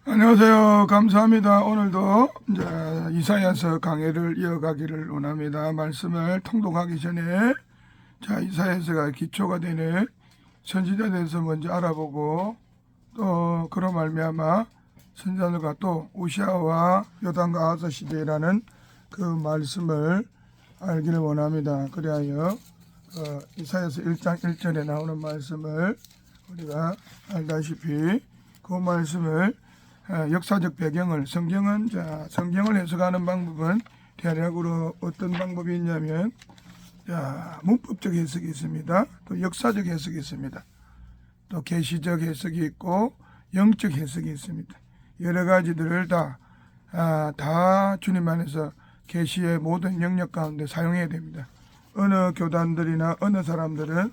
안녕하세요. 감사합니다. 오늘도 이제 이사야서 강해를 이어가기를 원합니다. 말씀을 통독하기 전에 이사야서가 기초가 되는 선지자에 대해서 먼저 알아보고 또 그로 말미암아 선지자들과 또 우시아와 요담과 아하스 시대라는 그 말씀을 알기를 원합니다. 그리하여 이사야서 1장 1절에 나오는 말씀을 우리가 알다시피 그 말씀을 역사적 배경을 성경을 해석하는 방법은 대략으로 어떤 방법이 있냐면 문법적 해석이 있습니다. 또 역사적 해석이 있습니다. 또 계시적 해석이 있고 영적 해석이 있습니다. 여러 가지들을 다 주님 안에서 계시의 모든 영역 가운데 사용해야 됩니다. 어느 교단들이나 어느 사람들은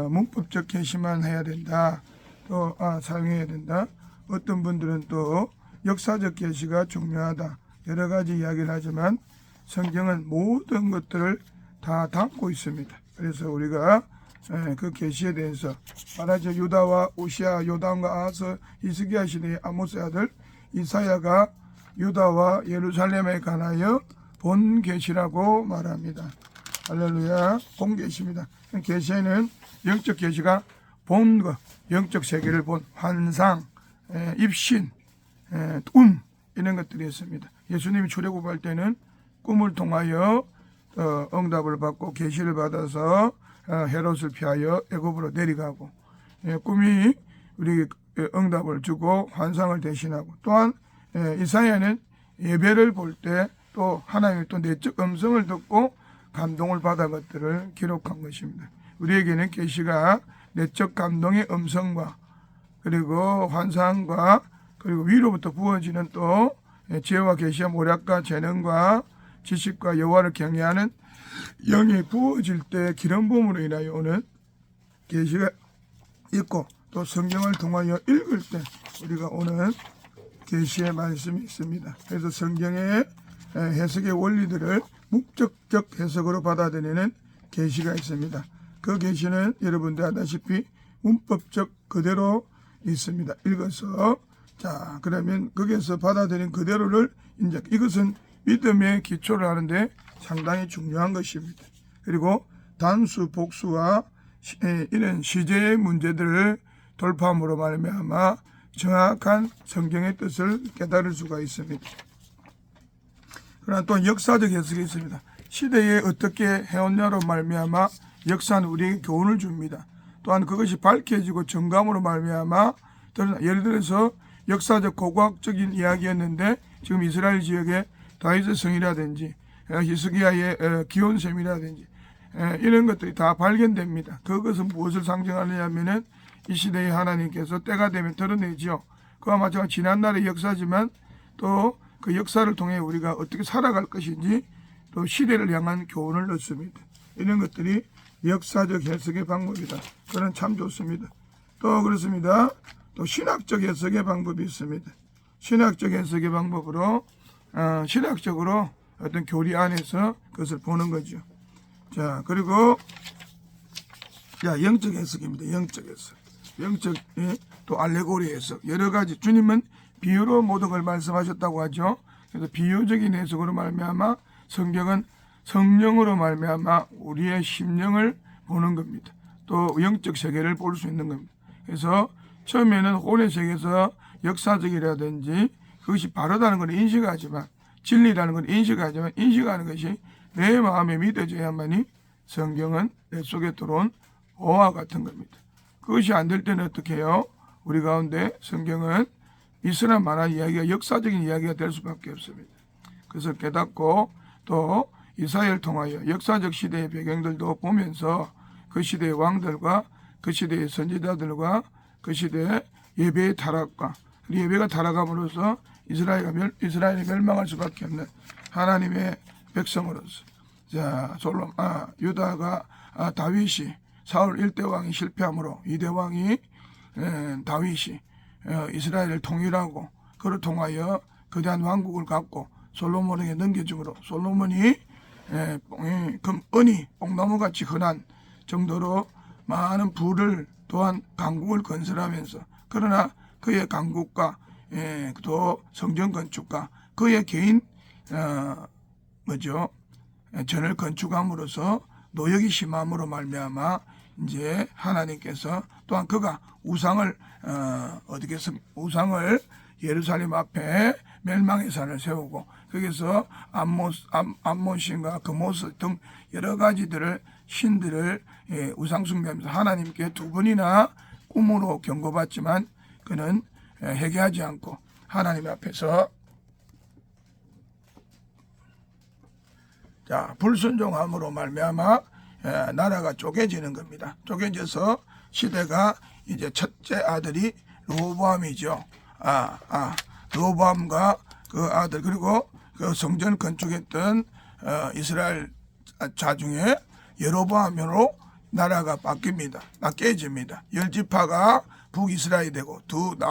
문법적 계시만 해야 된다. 또 사용해야 된다. 어떤 분들은 또 역사적 계시가 중요하다. 여러 가지 이야기를 하지만 성경은 모든 것들을 다 담고 있습니다. 그래서 우리가 그 계시에 대해서 말하자 유다와 우시아, 요담과 아하스, 히스기야 시대의 아모스의 아들 이사야가 유다와 예루살렘에 관하여 본 계시라고 말합니다. 할렐루야, 본 계시입니다. 계시에는 영적 계시가 본 것, 영적 세계를 본 환상, 입신, 이런 것들이 있습니다. 예수님이 출애굽할 때는 꿈을 통하여 응답을 받고 계시를 받아서 헤롯을 피하여 애굽으로 내려가고, 꿈이 우리 응답을 주고 환상을 대신하고, 또한 이사야는 예배를 볼 때 또 하나님의 또 내적 음성을 듣고 감동을 받은 것들을 기록한 것입니다. 우리에게는 계시가 내적 감동의 음성과 그리고 환상과 그리고 위로부터 부어지는 또 지혜와 계시와 모략과 재능과 지식과 여호와를 경외하는 영이 부어질 때 기름 부음으로 인하여 오는 계시가 있고, 또 성경을 통하여 읽을 때 우리가 오는 계시의 말씀이 있습니다. 그래서 성경의 해석의 원리들을 목적적 해석으로 받아들이는 계시가 있습니다. 그 계시는 여러분들 아다시피 문법적 그대로 있습니다. 읽어서 그러면 거기에서 받아들인 그대로를 이것은 믿음의 기초를 하는데 상당히 중요한 것입니다. 그리고 단수, 복수와 이런 시제의 문제들을 돌파함으로 말미암아 정확한 성경의 뜻을 깨달을 수가 있습니다. 그러나 또 역사적 해석이 있습니다. 시대에 어떻게 해왔냐로 말미암아 역사는 우리에게 교훈을 줍니다. 또한 그것이 밝혀지고 정감으로 말미암아 예를 들어서 역사적 고고학적인 이야기였는데 지금 이스라엘 지역의 다윗의 성이라든지 히스기야의 기온샘이라든지 이런 것들이 다 발견됩니다. 그것은 무엇을 상징하느냐면은 이 시대에 하나님께서 때가 되면 드러내지요. 그와 마찬가지 지난날의 역사지만 또 그 역사를 통해 우리가 어떻게 살아갈 것인지 또 시대를 향한 교훈을 넣습니다. 이런 것들이 역사적 해석의 방법이다. 그건 참 좋습니다. 또 그렇습니다. 또 신학적 해석의 방법이 있습니다. 신학적 해석의 방법으로 신학적으로 어떤 교리 안에서 그것을 보는 거죠. 그리고 영적 해석입니다. 영적 해석. 영적 또 알레고리 해석. 여러 가지 주님은 비유로 모든 걸 말씀하셨다고 하죠. 그래서 비유적인 해석으로 말미암아 성경은 성령으로 말미암아 우리의 심령을 보는 겁니다. 또 영적 세계를 볼 수 있는 겁니다. 그래서 처음에는 혼의 세계에서 역사적이라든지 그것이 바르다는 걸 인식하지만 진리라는 걸 인식하지만 인식하는 것이 내 마음에 믿어져야만이 성경은 내 속에 들어온 보화 같은 겁니다. 그것이 안 될 때는 어떻게 해요? 우리 가운데 성경은 있으나 마나 이야기가 역사적인 이야기가 될 수밖에 없습니다. 그래서 깨닫고 또 이사야를 통하여 역사적 시대의 배경들도 보면서 그 시대의 왕들과 그 시대의 선지자들과 그 시대의 예배의 타락과 예배가 타락함으로써 이스라엘이 멸망할 수밖에 없는 하나님의 백성으로서 유다가 다윗이 사울 1대 왕이 실패함으로 2대 왕이 다윗이 이스라엘을 통일하고 그를 통하여 거대한 왕국을 갖고 솔로몬에게 넘겨주므로 솔로몬이 은이 뽕나무같이 흔한 정도로 많은 부를 또한 강국을 건설하면서 그러나 그의 강국과 또 성전 건축가 그의 개인 전을 건축함으로써 노역이 심함으로 말미암아 이제 하나님께서 또한 그가 우상을 우상을 예루살렘 앞에 멸망의 산을 세우고 거기서 암몬신과 그모스 등 여러 가지들을 신들을 우상 숭배하면서 하나님께 두 번이나 꿈으로 경고받지만 그는 회개하지 않고 하나님 앞에서 불순종함으로 말미암아 나라가 쪼개지는 겁니다. 쪼개져서 시대가 이제 첫째 아들이 르호보암이죠. 르호보암과 그 아들 그리고 그 성전 건축했던 이스라엘 자 중에 여로보암으로 나라가 바뀝니다. 깨집니다. 10지파가 북이스라엘이 되고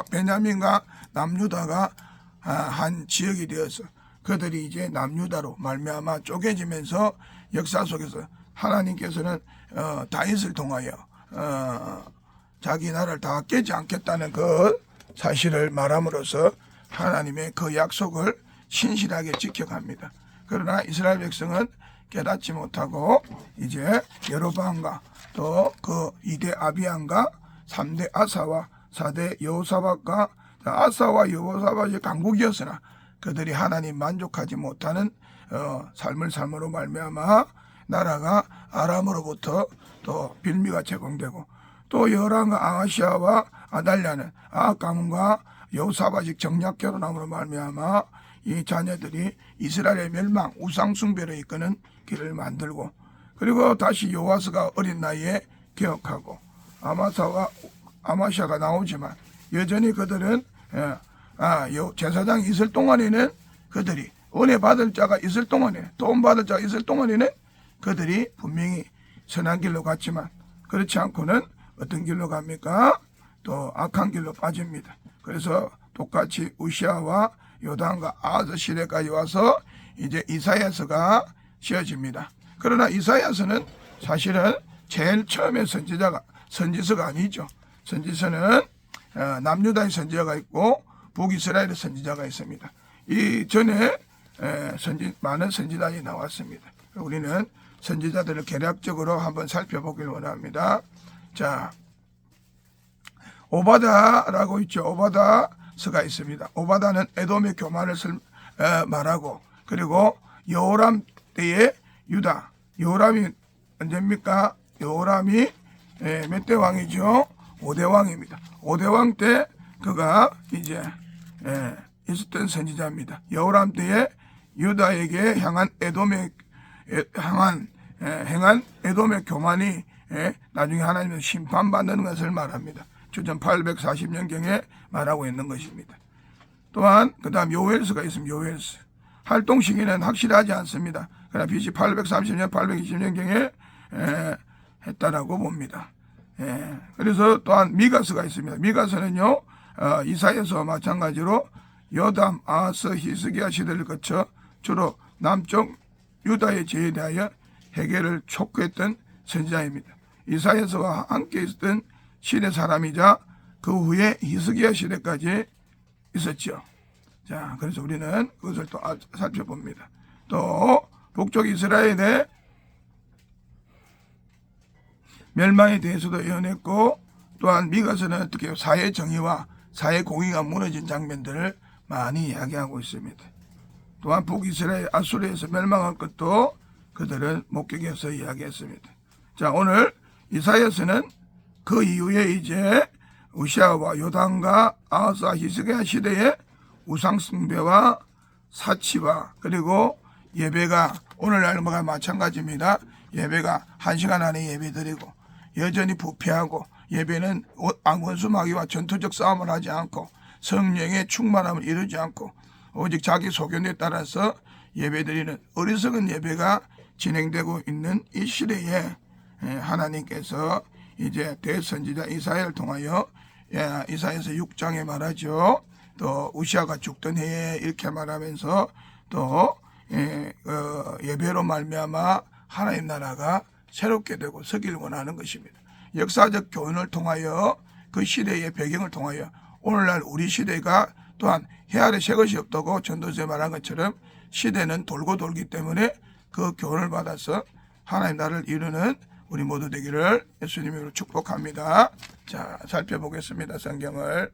베냐민과 남유다가 한 지역이 되어서 그들이 이제 남유다로 말미암아 쪼개지면서 역사 속에서 하나님께서는 다윗을 통하여 자기 나라를 다 깨지 않겠다는 그 사실을 말함으로써 하나님의 그 약속을 신실하게 지켜갑니다. 그러나 이스라엘 백성은 깨닫지 못하고 이제 여로보암과 또 그 2대 아비안과 3대 아사와 4대 여호사밧과 아사와 여호사밧이 강국이었으나 그들이 하나님 만족하지 못하는 삶을 삶으로 말미암아 나라가 아람으로부터 또 빌미가 제공되고 또 여호람과 아하시아와 아달랴는 아합가문과 여호사밧이 정략 결혼함으로 말미암아 이 자녀들이 이스라엘의 멸망 우상 숭배로 이끄는 길을 만들고 그리고 다시 요아스가 어린 나이에 개혁하고 아마샤가 나오지만 여전히 그들은 제사장이 있을 동안에는 그들이 은혜 받을 자가 있을 동안에 도움 받을 자가 있을 동안에는 그들이 분명히 선한 길로 갔지만 그렇지 않고는 어떤 길로 갑니까? 또 악한 길로 빠집니다. 그래서 똑같이 우시아와 요담과 아하스 시대까지 와서 이제 이사야서가 지어집니다. 그러나 이사야서는 사실은 제일 처음에 선지서가 아니죠. 선지서는 남유다의 선지자가 있고 북이스라엘의 선지자가 있습니다. 이 전에 많은 선지단이 나왔습니다. 우리는 선지자들을 개략적으로 한번 살펴보길 원합니다. 자, 오바다라고 있죠. 오바다서가 있습니다. 오바다는 에돔의 교만을 말하고 그리고 여호람 때의 유다. 여호람이 언제입니까? 여호람이 몇 대 왕이죠? 5대 왕입니다. 5대 왕 때 그가 이제 있었던 선지자입니다. 여호람 때에 유다에게 향한 행한 에돔의 교만이 나중에 하나님의 심판받는 것을 말합니다. 주전 840년경에 말하고 있는 것입니다. 또한 그 다음 요엘서가 있습니다. 요엘서. 활동 시기는 확실하지 않습니다. 그러나 BC 830년, 820년경에 했다라고 봅니다. 그래서 또한 미가서가 있습니다. 미가서는요, 이사야서와 마찬가지로 요담, 아하스, 히스기야 시대를 거쳐 주로 남쪽 유다의 죄에 대하여 해결을 촉구했던 선지자입니다. 이사야서와 함께 있었던 시대 사람이자 그 후에 히스기야 시대까지 있었죠. 자, 그래서 우리는 그것을 또 살펴봅니다. 또 북쪽 이스라엘의 멸망에 대해서도 예언했고 또한 미가서는 어떻게 사회 정의와 사회 공의가 무너진 장면들을 많이 이야기하고 있습니다. 또한 북이스라엘 아수르에서 멸망할 것도 그들은 목격해서 이야기했습니다. 자, 오늘 이사야서는 그 이후에 이제 우시아와 요담과 아하스 히스기야 시대의 우상숭배와 사치와 그리고 예배가 오늘날과 마찬가지입니다. 예배가 1시간 안에 예배드리고 여전히 부패하고 예배는 원수마귀와 전투적 싸움을 하지 않고 성령의 충만함을 이루지 않고 오직 자기 소견에 따라서 예배드리는 어리석은 예배가 진행되고 있는 이 시대에 하나님께서 이제 대선지자 이사야를 통하여 이사야서 6장에 말하죠. 또 우시아가 죽던 해에 이렇게 말하면서 또 예배로 말미암아 하나님 나라가 새롭게 되고 서기를 원하는 것입니다. 역사적 교훈을 통하여 그 시대의 배경을 통하여 오늘날 우리 시대가 또한 해 아래 새 것이 없다고 전도서에 말한 것처럼 시대는 돌고 돌기 때문에 그 교훈을 받아서 하나님 나라를 이루는 우리 모두 되기를 예수님으로 축복합니다. 자, 살펴보겠습니다. 성경을.